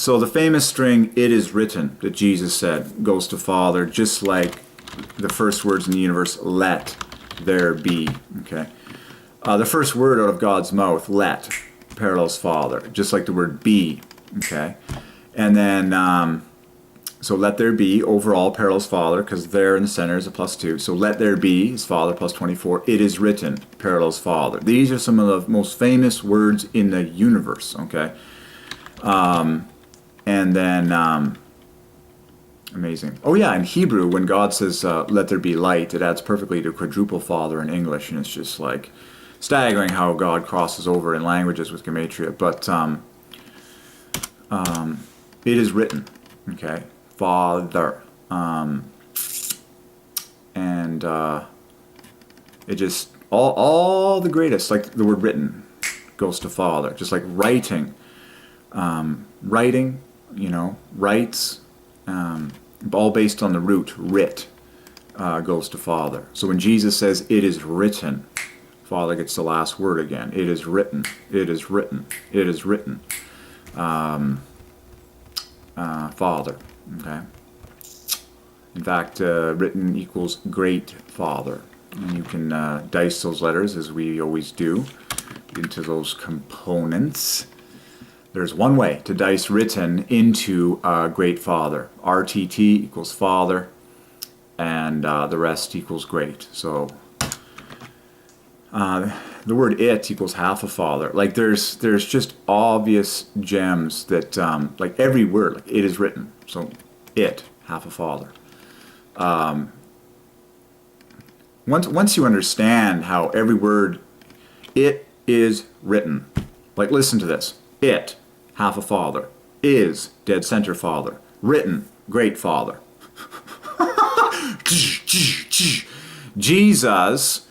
So the famous string, "it is written," that Jesus said, goes to Father, just like the first words in the universe, "let there be." Okay. The first word out of God's mouth, "let," parallels Father, just like the word "be." Okay. And then, so "let there be" overall parallels Father, because there in the center is a +2. So "let there be" is Father plus 24. "It is written" parallels Father. These are some of the most famous words in the universe. Okay. And then, amazing. Oh yeah, in Hebrew, when God says, "let there be light," it adds perfectly to quadruple Father in English, and it's just like staggering how God crosses over in languages with Gematria. But it is written, okay, Father, and it just all the greatest, like the word "written" goes to Father, just like writing. Writing, writes, all based on the root, writ, goes to Father. So when Jesus says, "it is written," Father gets the last word again. It is written, it is written, it is written. Father, okay? In fact, written equals great Father. And you can dice those letters, as we always do, into those components. There's one way to dice written into great Father. RTT equals Father, and the rest equals great. So the word "it" equals half a Father. Like there's just obvious gems that, like every word, like "it is written." So "it," half a Father. Once you understand how every word, "it is written," like listen to this. "It," half a Father. "Is," dead center Father. "Written," great Father. Jesus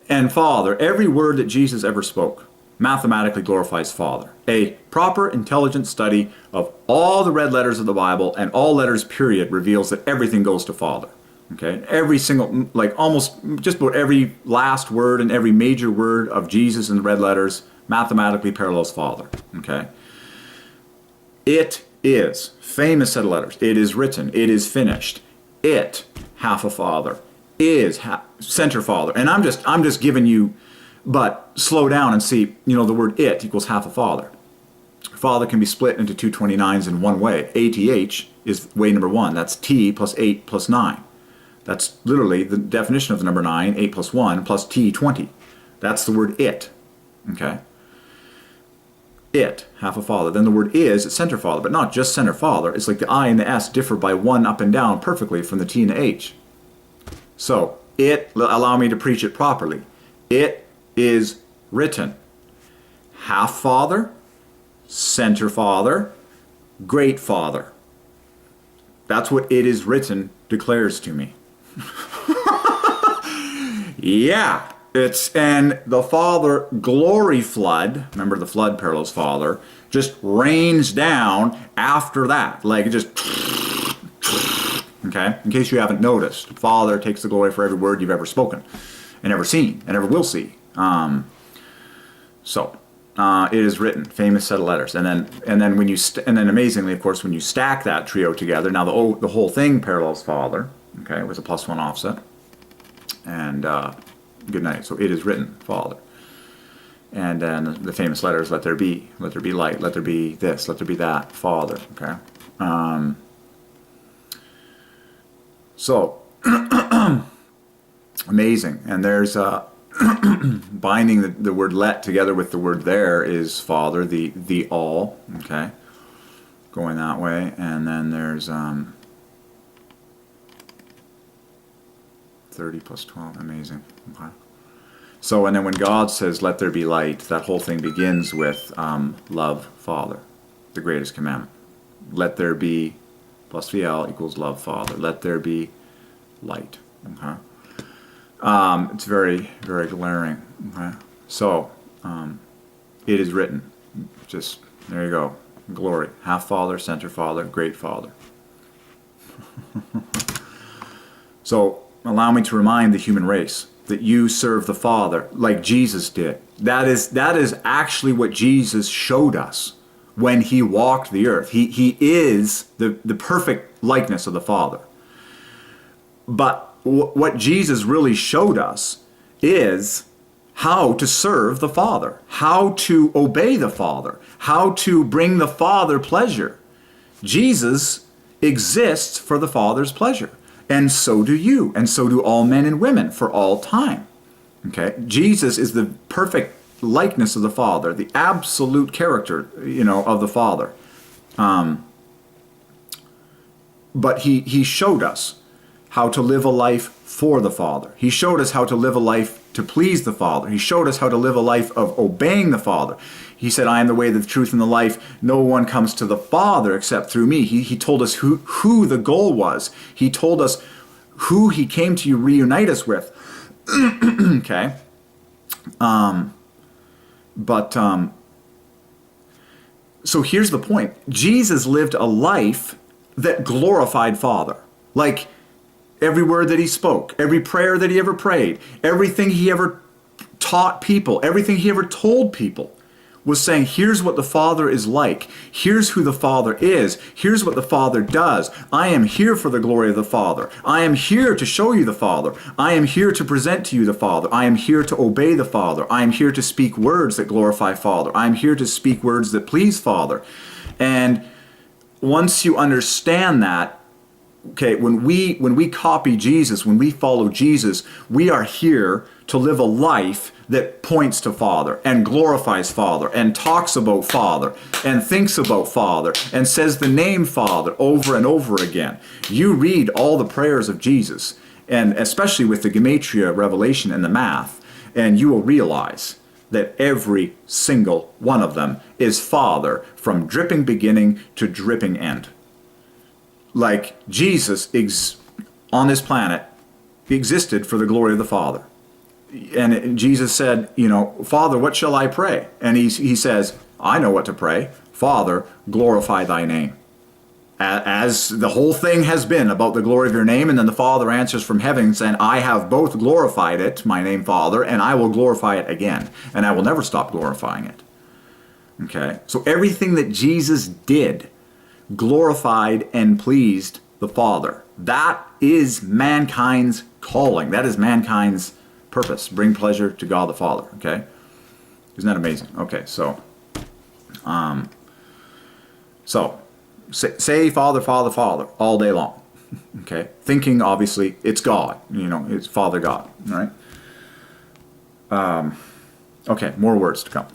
and Father, every word that Jesus ever spoke, mathematically glorifies Father. A proper, intelligent study of all the red letters of the Bible and all letters period reveals that everything goes to Father. Okay? Every single, like almost just about every last word and every major word of Jesus in the red letters mathematically parallels Father. Okay? "It is," famous set of letters. "It is written," "it is finished." "It," half a Father. "Is," center Father. And I'm just giving you, but slow down and see, the word "it" equals half a Father. Father can be split into two 29s in one way. ATH is way number 1. That's T plus 8 plus 9. That's literally the definition of the number 9, 8 plus 1 plus T, 20. That's the word "it." Okay? "It," half a Father. Then the word "is," it's center Father, but not just center Father. It's like the I and the S differ by 1 up and down perfectly from the T and the H. So, "it," allow me to preach it properly. "It is written." Half Father, center Father, great Father. That's what "it is written" declares to me. Yeah. And the Father glory flood, remember the flood parallels Father, just rains down after that. Like it just, okay? In case you haven't noticed, Father takes the glory for every word you've ever spoken and ever seen and ever will see. It is written, famous set of letters. And then when you, and then amazingly, of course, when you stack that trio together, now the whole thing parallels Father, okay, with a +1 offset. And, good night. So "it is written," Father. And then the famous letters, "let there be light, let there be this, let there be that," Father. Okay. So amazing. And there's binding the word "let" together with the word "there" is Father, the all. Okay. Going that way. And then there's 30 plus 12, amazing. Okay. So, and then when God says, "let there be light," that whole thing begins with love Father, the greatest commandment. Let there be plus VL equals love Father. Let there be light. Okay. It's very, very glaring. Okay. So, "it is written." Just, there you go. Glory. Half Father, center Father, great Father. So, allow me to remind the human race that you serve the Father like Jesus did. That is actually what Jesus showed us when he walked the earth. He is the perfect likeness of the Father. But what Jesus really showed us is how to serve the Father, how to obey the Father, how to bring the Father pleasure. Jesus exists for the Father's pleasure, and so do you, and so do all men and women for all time. Okay? Jesus is the perfect likeness of the Father, the absolute character, of the Father. But he showed us how to live a life for the Father. He showed us how to live a life to please the Father. He showed us how to live a life of obeying the Father. He said, I am the way, the truth, and the life. No one comes to the Father except through me. He told us who the goal was. He told us who he came to reunite us with. Okay? So here's the point. Jesus lived a life that glorified Father. Like, every word that he spoke, every prayer that he ever prayed, everything he ever taught people, everything he ever told people was saying, here's what the Father is like. Here's who the Father is. Here's what the Father does. I am here for the glory of the Father. I am here to show you the Father. I am here to present to you the Father. I am here to obey the Father. I am here to speak words that glorify Father. I am here to speak words that please Father. And once you understand that, okay, when we copy Jesus, when we follow Jesus, we are here to live a life that points to Father and glorifies Father and talks about Father and thinks about Father and says the name Father over and over again. You read all the prayers of Jesus, and especially with the Gematria revelation and the math, and you will realize that every single one of them is Father from dripping beginning to dripping end. Like Jesus on this planet existed for the glory of the Father. And Jesus said, Father, what shall I pray? And he says, I know what to pray. Father, glorify thy name. As the whole thing has been about the glory of your name, and then the Father answers from heaven saying, I have both glorified it, my name Father, and I will glorify it again. And I will never stop glorifying it. Okay? So everything that Jesus did glorified and pleased the Father. That is mankind's calling. That is mankind's purpose. Bring pleasure to God the Father. Okay? Isn't that amazing? Okay, so say Father, Father, Father all day long. Okay? Thinking, obviously, it's God. It's Father God. All right? Okay, more words to come.